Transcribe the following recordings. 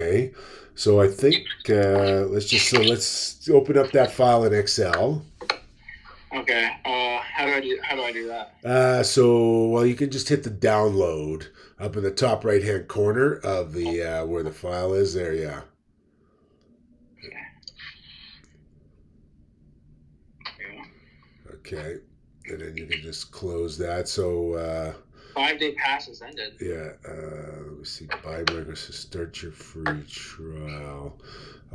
Okay. So I think let's open up that file in Excel. Okay. How do I do that? So you can just hit the download up in the top right hand corner of the where the file is there. Yeah. Okay. Okay. And then you can just close that. So 5 day pass has ended. yeah. Let me see. Buy burgers to start your free trial.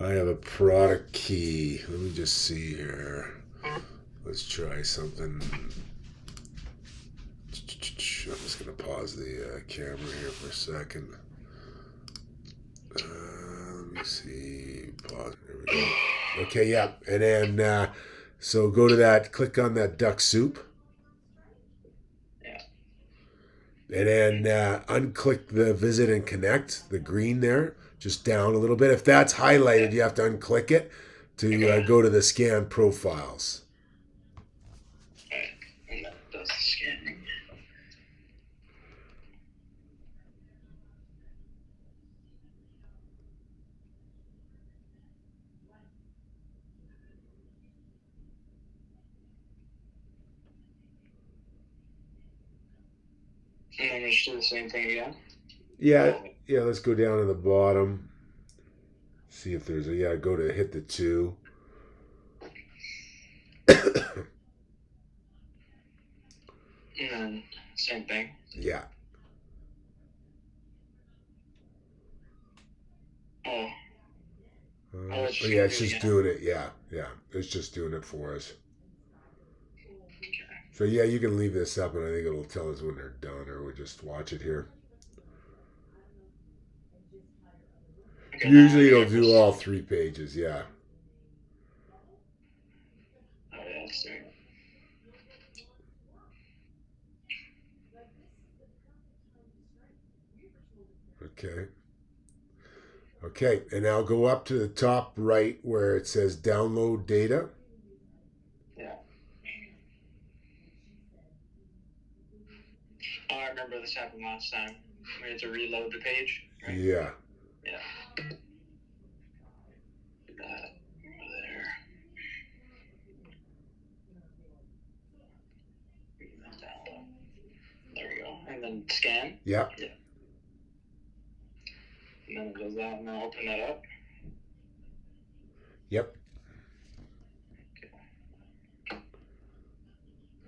I have a product key. Let me just see here. Let's try something. I'm just gonna pause the camera here for a second. Let me see. Pause. There we go. Okay, yeah. And then so go to that. Click on that duck soup, Yeah. and then unclick the visit and connect. The green there, just down a little bit. If that's highlighted, Yeah. you have to unclick it to Okay. go to the scan profiles. Alright. And that does the scanning. And then we just do the same thing again. Yeah, Oh. yeah. Let's go down to the bottom. See if there's a yeah. Go to hit the two. And then same thing. Yeah. Oh. Oh, it's just Yeah, gonna it's do it just again. doing it. Yeah, yeah. It's just doing it for us. Okay. So yeah, you can leave this up, and I think it'll tell us when they're done, or we just watch it here. Okay. Now Usually, you it'll have do this. all 3 pages. Yeah. Oh yeah, let's do it. Okay. Okay, and now go up to the top right where it says download data. Yeah. Oh, I remember this happened last time. We had to reload the page, right? Yeah. Yeah. Put that over there. And then download. There we go. And then scan. Yeah. Yeah. And then it does that, and I'll open that up. Yep.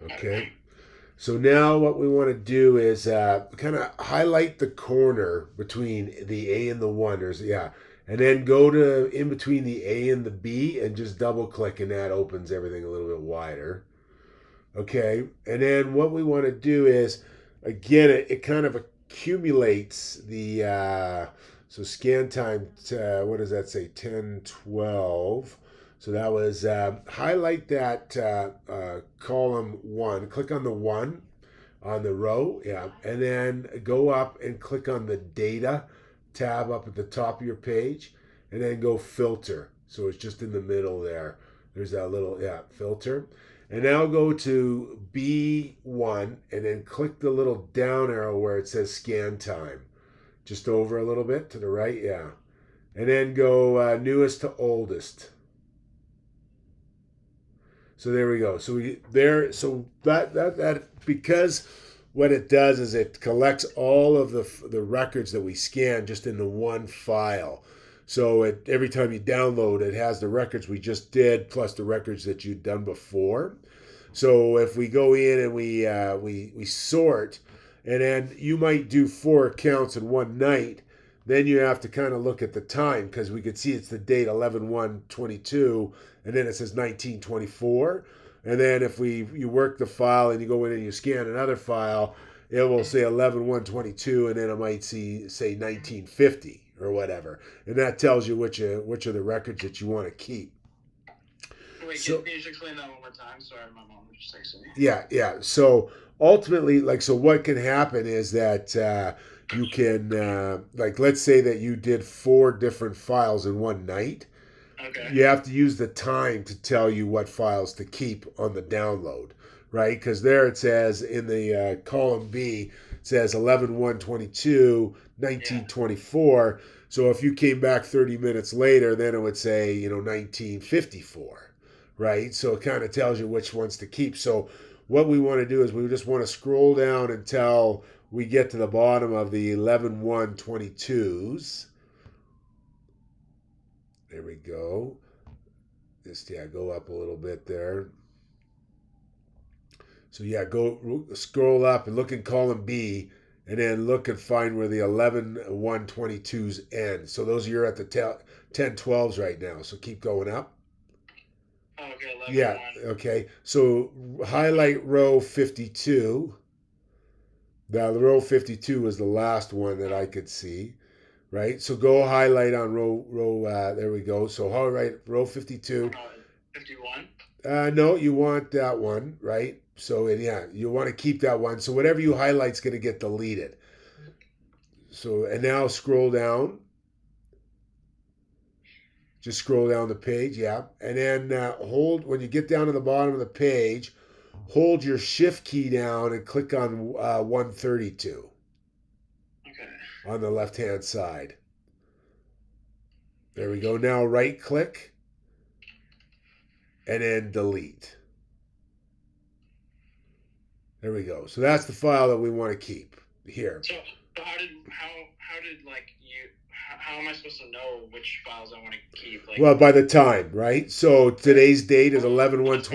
Okay. So now what we want to do is kind of highlight the corner between the A and the one. And then go to in between the A and the B and just double click, and that opens everything a little bit wider. Okay, and then what we want to do is, again, it kind of accumulates the so scan time. What does that say? 10, 12. So that was highlight that column one. Click on the one on the row, yeah, and then go up and click on the data tab up at the top of your page, and then go filter. So it's just in the middle there. There's that little filter, and now go to B1 and then click the little down arrow where it says scan time, just over a little bit to the right, yeah, and then go newest to oldest. So there we go. So we there. So that because what it does is it collects all of the records that we scan just into one file. So every time you download, it has the records we just did plus the records that you'd done before. So if we go in and we sort, and then you might do 4 accounts in one night, then you have to kind of look at the time because we could see it's the date 11/1/22, and then it says 19/24. And then if you work the file and you go in and you scan another file, it will say 11/1/22, and then it might say 1950 or whatever, and that tells you which are the records that you want to keep. Wait, So can you just explain that one more time? Sorry, my mom was just texting me. yeah, yeah. So ultimately, so what can happen is that you can, let's say that you did 4 different files in one night. Okay. You have to use the time to tell you what files to keep on the download, right? Because there it says in the column B, it says 11/1/22, Yeah. 1924. So if you came back 30 minutes later, then it would say, 1954, right? So it kind of tells you which ones to keep. So what we want to do is we just want to scroll down until we get to the bottom of the 11-1-22s. There we go. Just, go up a little bit there. So go scroll up and look in column B, and then look and find where the 11-1-22s end. So those you're at the 10-12s right now. So keep going up. Oh, okay, 11, Yeah. 1. Okay. So highlight row 52. Now the row 52 is the last one that I could see. Right. So go highlight on row. There we go. So highlight row 52. 51. No, you want that one, right? So you want to keep that one. So whatever you highlight's going to get deleted. So and now scroll down. Just scroll down the page, yeah, and then hold when you get down to the bottom of the page. Hold your Shift key down and click on 132. Okay. On the left-hand side. There we go. Now right-click and then delete. There we go. So that's the file that we want to keep here. So how did like you? How am I supposed to know which files I want to keep? Like, well, by the time, right? So today's date is 11-1-22. Old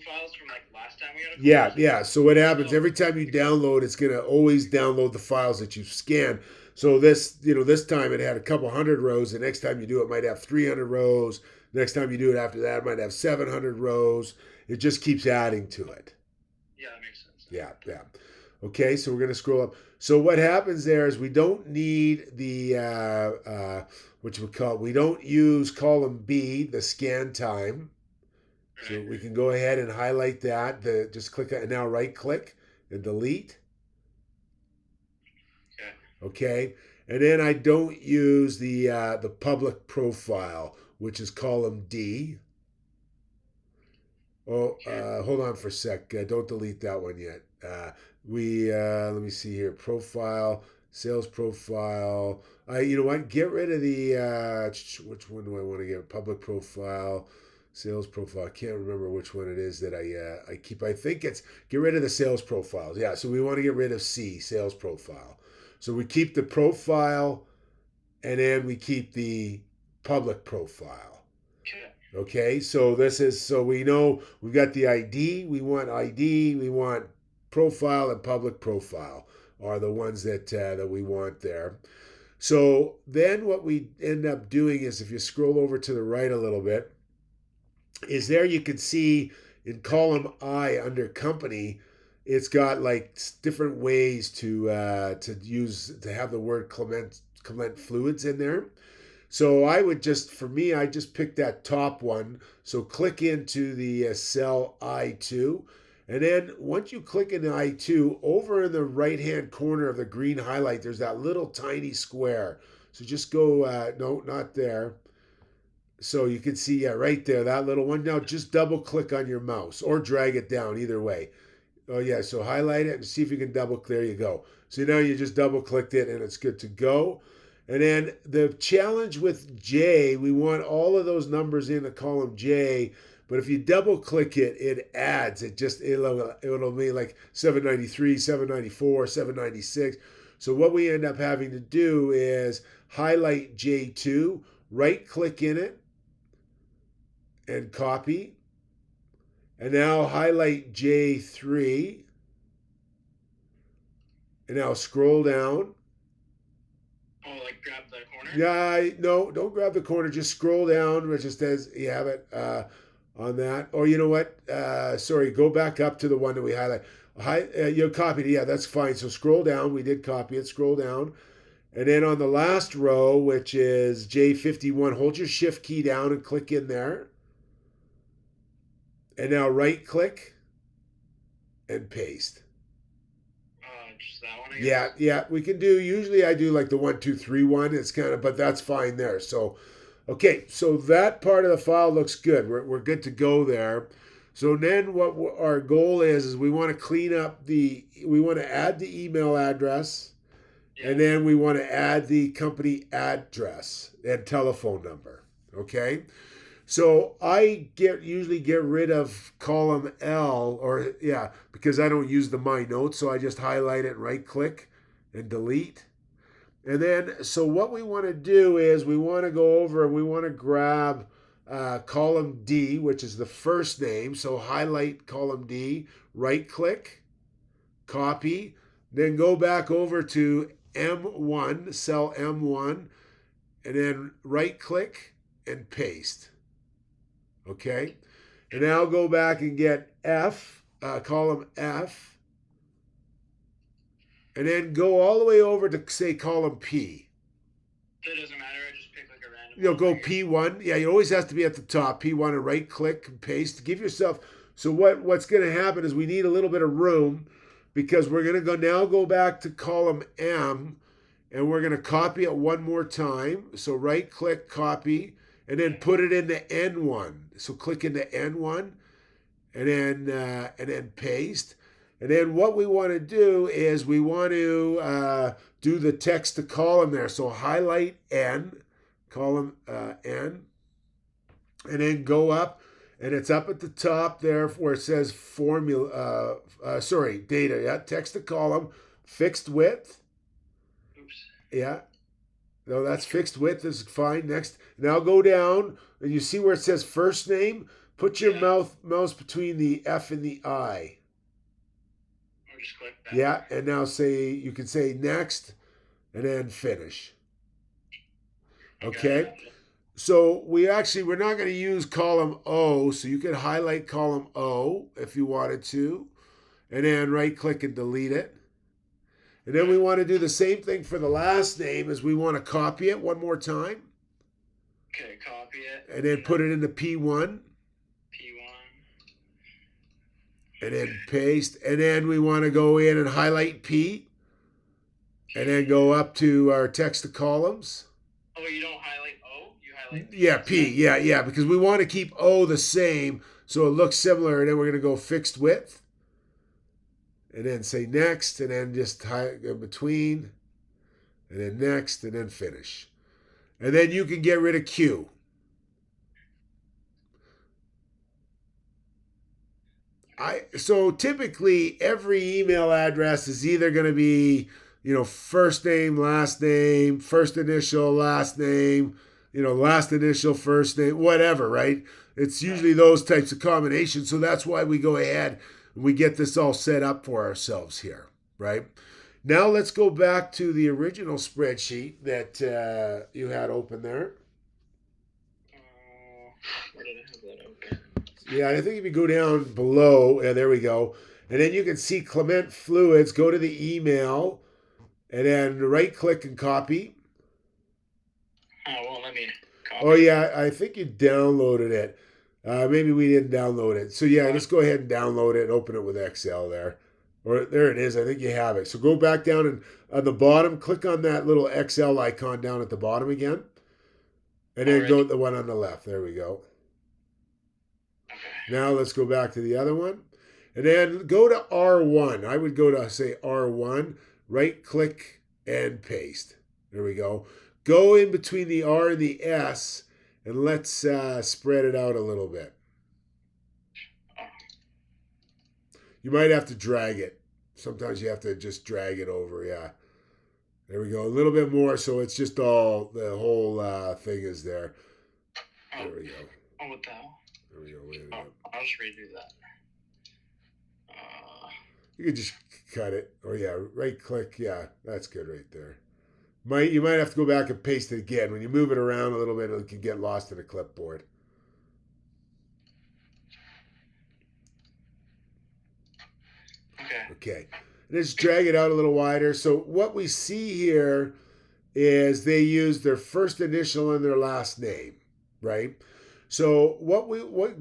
files from like last time we had a Yeah. So what happens every time you download, it's going to always download the files that you've scanned. So this time it had a couple hundred rows. The next time you do it, might have 300 rows. Next time you do it after that, it might have 700 rows. It just keeps adding to it. Yeah, that makes sense. Yeah. Okay, so we're going to scroll up. So what happens there is we don't need the we don't use column B, the scan time. So we can go ahead and highlight that. Just click and now right click and delete. Okay. And then I don't use the public profile, which is column D. Oh, hold on for a sec. Don't delete that one yet. Let me see here. Profile, sales profile. You know what? Get rid of the which one do I want to get? Public profile, sales profile. I can't remember which one it is that I keep. I think it's get rid of the sales profiles. Yeah, so we want to get rid of C, sales profile. So we keep the profile, and then we keep the public profile. Okay, so we know we've got the ID, we want profile and public profile are the ones that we want there. So then what we end up doing is if you scroll over to the right a little bit, is there you can see in column I under company, it's got like different ways to have the word Clement Fluids in there. So I just pick that top one. So click into the cell I2. And then once you click in I2, over in the right-hand corner of the green highlight, there's that little tiny square. So just go, no, not there. So you can see, right there, that little one. Now just double click on your mouse or drag it down, either way. Oh yeah, so highlight it and see if you can there you go. So now you just double clicked it and it's good to go. And then the challenge with J, we want all of those numbers in the column J, but if you double click it, it adds. It'll be like 793, 794, 796. So what we end up having to do is highlight J2, right click in it, and copy. And now highlight J3. And now scroll down. Oh, like grab the corner? Yeah, no, don't grab the corner. Just scroll down. It just says you have it on that. Or you know what? Sorry, go back up to the one that we highlight. You copied it. Yeah, that's fine. So scroll down. We did copy it. Scroll down. And then on the last row, which is J51, hold your Shift key down and click in there. And now right click and paste. Just that one, I guess? Yeah, we can do, usually I do like the 1, 2, 3 one. It's kind of, but that's fine there. So, okay, so that part of the file looks good. We're good to go there. So then what our goal is we want to clean up we want to add the email address Yeah. And then we want to add the company address and telephone number. Okay. So I usually get rid of column L, or yeah, because I don't use the My Notes, so I just highlight it, right click, and delete. And then, so what we want to do is we want to go over and we want to grab column D, which is the first name. So highlight column D, right click, copy, then go back over to M1, cell M1, and then right click and paste. Okay? And now I'll go back and get F, column F, and then go all the way over to, say, column P. That doesn't matter. I just pick like a random. You'll go P1. Yeah, it always has to be at the top. P1 and right click and paste. Give yourself. So what's going to happen is we need a little bit of room because we're going to go back to column M and we're going to copy it one more time. So right click, copy, and then put it into N1. So click into N1 and then paste. And then what we want to do is we want to do the text to column there. So highlight N, column N, and then go up, and it's up at the top there where it says formula. Data. Yeah, text to column, fixed width. Oops. Yeah. No, that's fixed width is fine. Next, now go down, and you see where it says first name. Put your mouse between the F and the I. Or just click that. Yeah, and now you can say next, and then finish. Okay. So we're not going to use column O, so you can highlight column O if you wanted to, and then right click and delete it. And then we want to do the same thing for the last name as we want to copy it one more time. Okay, copy it. And then put it into P1. P1. And then paste. And then we want to go in and highlight P. And then go up to our text to columns. Oh, you don't highlight O? You highlight P. Yeah, P. Yeah, because we want to keep O the same so it looks similar. And then we're going to go fixed width. And then say next, and then just go between, and then next, and then finish. And then you can get rid of Q. So typically every email address is either going to be, first name, first initial, last name, last initial, first name, whatever, right? It's usually those types of combinations. So that's why we go ahead and we get this all set up for ourselves here, right? Now let's go back to the original spreadsheet that you had open there. Where did I have that open? Yeah, I think if you go down below, there we go. And then you can see Clement Fluids, go to the email, and then right click and copy. Oh, it won't let me copy. Oh, yeah, I think you downloaded it. Maybe we didn't download it. So, yeah, just go ahead and download it and open it with Excel there. Or there it is. I think you have it. So go back down and on the bottom, click on that little Excel icon down at the bottom again. And then go to the one on the left. There we go. Okay. Now let's go back to the other one. And then go to R1. I would go to, say, R1. Right click and paste. There we go. Go in between the R and the S. And let's spread it out a little bit. You might have to drag it. Sometimes you have to just drag it over, yeah. There we go. A little bit more so it's just all, the whole thing is there. There we go. Oh, what the hell? There we go. I'll just redo that. You can just cut it. Oh, yeah, right click. Yeah, that's good right there. You might have to go back and paste it again. When you move it around a little bit, it can get lost in the clipboard. Okay. Let's drag it out a little wider. So what we see here is they use their first initial and their last name, right? So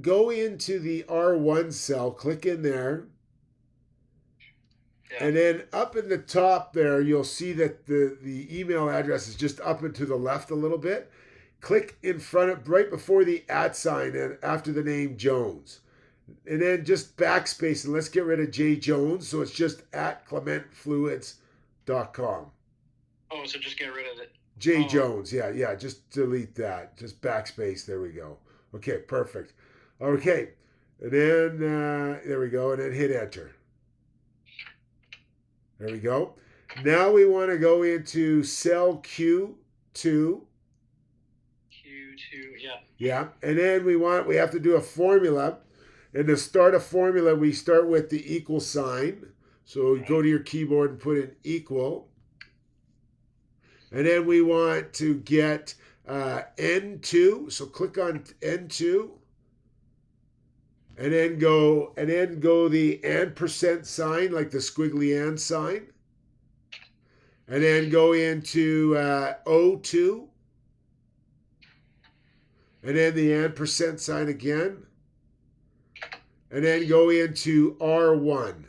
go into the R1 cell, click in there. Yeah. And then up in the top there, you'll see that the email address is just up and to the left a little bit. Click in front of, right before the @ sign and after the name Jones. And then just backspace and let's get rid of J. Jones. So it's just @ClementFluids.com. Oh, so just get rid of it. J Oh, Jones. Yeah, yeah. Just delete that. Just backspace. There we go. Okay, perfect. Okay, and then there we go, and then hit enter. There we go. Now we want to go into cell Q2. Q2. Yeah. Yeah, and then we have to do a formula. And to start a formula, we start with the equal sign. So you go to your keyboard and put in equal. And then we want to get N2. So click on N2. And then go the and percent sign, like the squiggly and sign. And then go into O2. And then the and percent sign again. And then go into R1.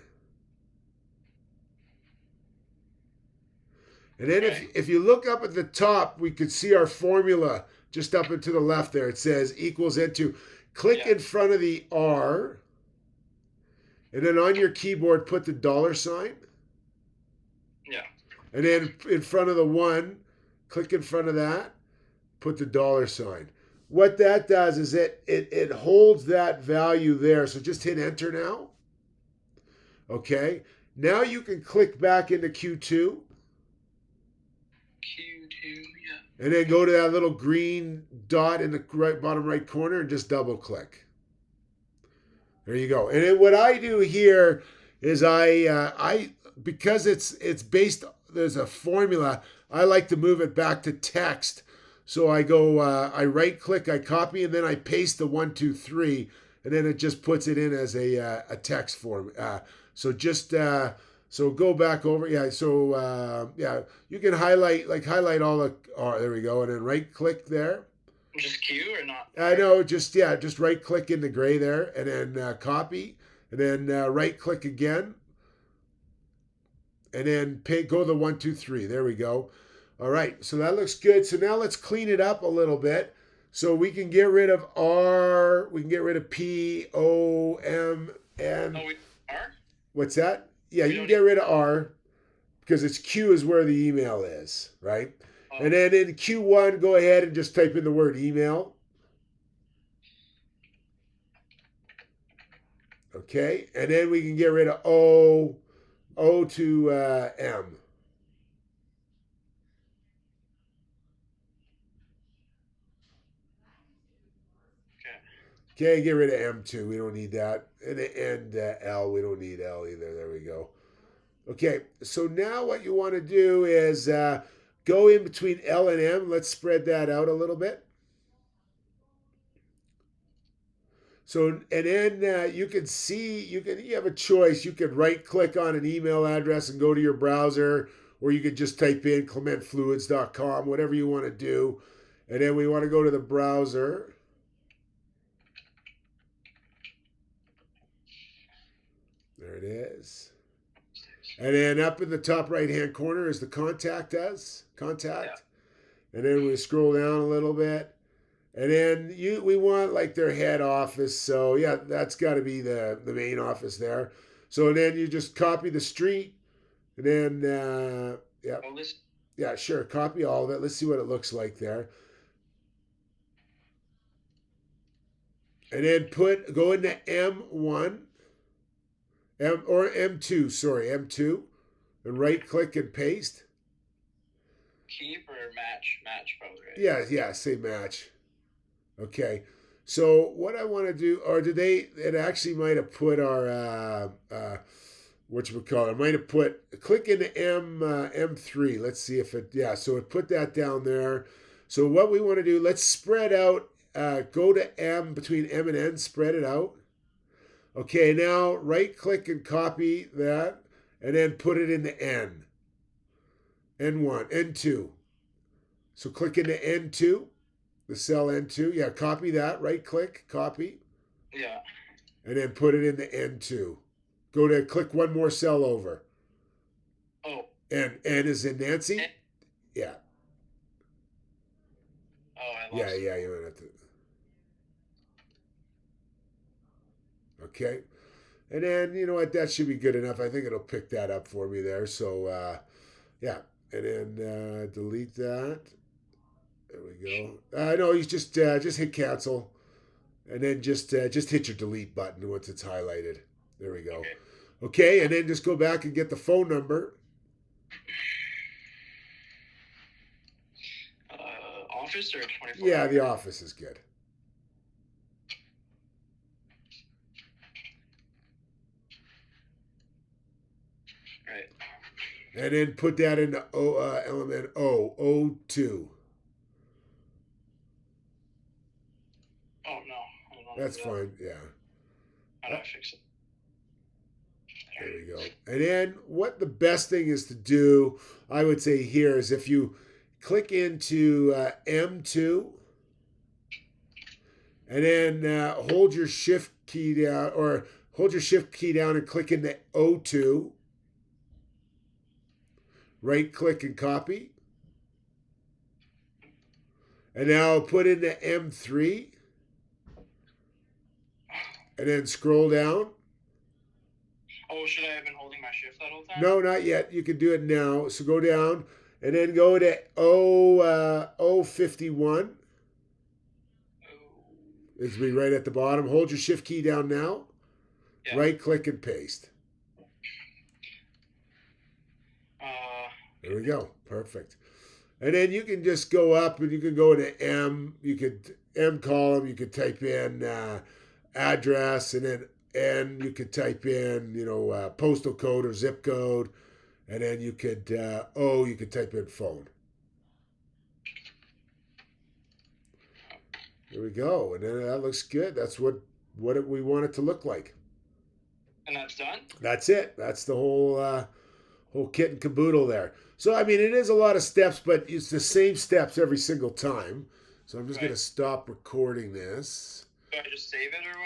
And then Okay. if you look up at the top, we could see our formula just up and to the left there. It says equals N2. Click in front of the R. And then on your keyboard, put the dollar sign. Yeah. And then in front of the 1, click in front of that, put the dollar sign. What that does is it holds that value there. So just hit enter now. Okay. Now you can click back into Q2. Q2. Yeah. And then go to that little green dot in the bottom right corner and just double click. There you go. And then what I do here is I because it's based, there's a formula. I like to move it back to text. So I go I right click, I copy, and then I paste the 1, 2, 3, and then it just puts it in as a text form. So just so go back over. Yeah. So yeah, you can highlight all the. Oh, there we go. And then right click there. Just Q or not? I know. Just right click in the gray there, and then copy, and then right click again, and then go the 1, 2, 3. There we go. All right. So that looks good. So now let's clean it up a little bit. So we can get rid of R. We can get rid of P, O, M, N. Oh, we are? What's that? Yeah, you can get rid of R because it's Q is where the email is, right? Oh. And then in Q1, go ahead and just type in the word email. Okay, and then we can get rid of O to M. Okay, get rid of M2. We don't need that. And L, we don't need L either. There we go. Okay, so now what you want to do is go in between L and M. Let's spread that out a little bit. So, and then you can see, you have a choice. You can right click on an email address and go to your browser, or you could just type in clementfluids.com, whatever you want to do. And then we want to go to the browser. There it is. And then up in the top right hand corner is the contact us. Contact. Yeah. And then we scroll down a little bit. And then we want like their head office. So yeah, that's got to be the main office there. So then you just copy the street. And then, yeah. Yeah, sure. Copy all of it. Let's see what it looks like there. And then go into M1. Or M2, sorry, M2, and right click and paste. Keep or match probably, right? Yeah, say match. Okay, so what I want to do, or it actually might have put our, whatchamacallit, it might have put, click into M3, let's see if it, yeah, so it put that down there. So what we want to do, let's spread out, go to M, between M and N, spread it out. Okay, now right click and copy that and then put it into N. N1, N2. So click into N2, the cell N2. Yeah, copy that. Right click, copy. Yeah. And then put it into N2. Go to click one more cell over. Oh. N is in Nancy? N. Yeah. Oh, I lost it. Yeah, you went to. Okay. And then, you know what, that should be good enough. I think it'll pick that up for me there. So, yeah. and then delete that. There we go. No, you just hit cancel, and then just hit your delete button once it's highlighted. There we go. Okay. Okay, and then just go back and get the phone number. Office or 24? Yeah, the office is good. Right. And then put that into element O2. Oh no, I don't know. That's fine. Yeah. How do I fix it? There we go. And then what the best thing is to do, I would say here, is if you click into M2 and then hold your shift key down, or hold your shift key down and click into O2. Right click and copy. And now put into M3 and then scroll down. Oh, should I have been holding my shift that whole time? No, not yet. You can do it now. So go down and then go to O51. It's be right at the bottom. Hold your shift key down now. Yeah. Right click and paste. There we go. Perfect. And then you can just go up and you can go to M. You could M column. You could type in address, and then N. You could type in postal code or zip code, and then you could O. You could type in phone. There we go. And then that looks good. That's what we want it to look like. And that's done? That's it. That's the whole kit and caboodle there. So, I mean, it is a lot of steps, but it's the same steps every single time. So I'm just going to stop recording this. Do I just save it or whatever?